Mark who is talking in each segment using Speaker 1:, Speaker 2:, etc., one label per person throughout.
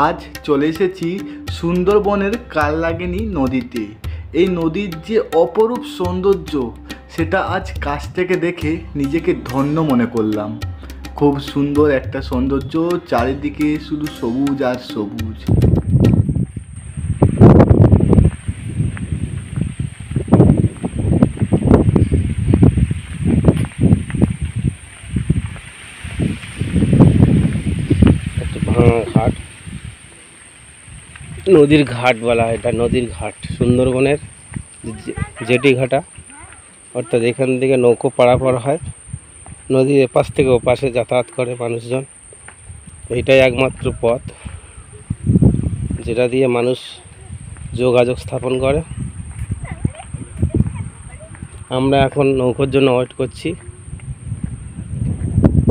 Speaker 1: আজ চলে এসেছি সুন্দরবনের কালনাগিনী নদীতে। এই নদীর যে অপরূপ সৌন্দর্য সেটা আজ কাছ থেকে দেখে নিজেকে ধন্য মনে করলাম। খুব সুন্দর একটা সৌন্দর্য, চারিদিকে শুধু সবুজ আর সবুজ।
Speaker 2: ঘাট, নদীর ঘাট বলা হয় এটা, নদীর ঘাট সুন্দরবনের জেটি ঘাটা, অর্থাৎ এখান থেকে নৌকো পারাপার হয়, নদীর এপাশ থেকে ওপাশে যাতায়াত করে মানুষজন। এইটাই একমাত্র পথ যেটা দিয়ে মানুষ যোগাযোগ স্থাপন করে। আমরা এখন নৌকোর জন্য ওয়েট করছি।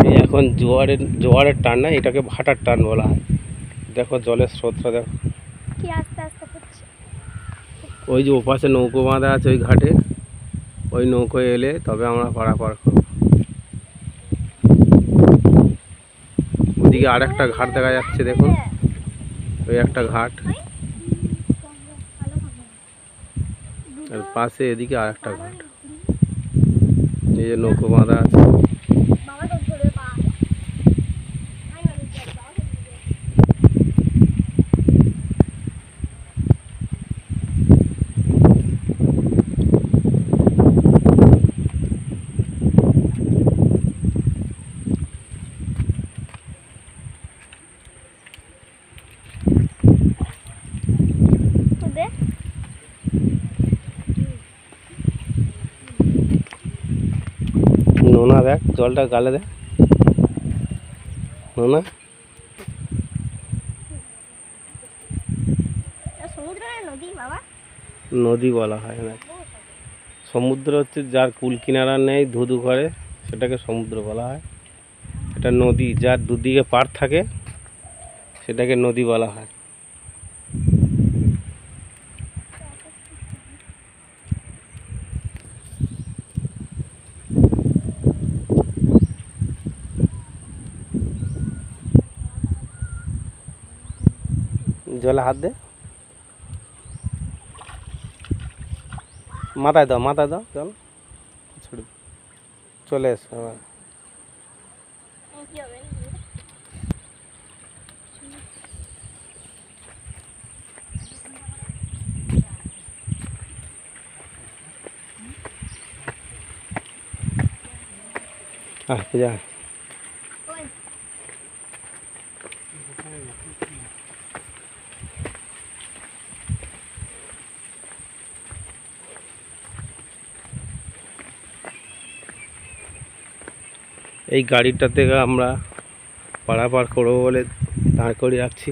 Speaker 2: এই এখন জোয়ারের টান না, এটাকে ভাটার টান বলা হয়। দেখো জলের স্রোতটা দেখো
Speaker 3: কি আস্তে আস্তে হচ্ছে।
Speaker 2: ওই যে ওপাশে নৌকো বাঁধা আছে ওই ঘাটে, ওই নৌকোয় এলে তবে আমরা পারাপার করব। ওদিকে আর একটা ঘাট দেখা যাচ্ছে, দেখুন ওই একটা ঘাট, আর পাশে এদিকে আর একটা ঘাট। এই যে নৌকো বাঁধা আছে। নোনা দেখ, জলটা গালে দেখ নোনা। নদী বলা হয় না, সমুদ্র হচ্ছে যার কুল কিনারা নেই, ধুধু করে, সেটাকে সমুদ্র বলা হয়। এটা নদী যার দুদিকে পাড় থাকে, সেটাকে নদী বলা হয়। জলে হাত দে, মাথায় দাও, মাথায় দাও, চল চলে এসো আবার। যা এই গাড়িটা থেকে আমরা পারাপার করবো বলে দাঁড় করে রাখছি।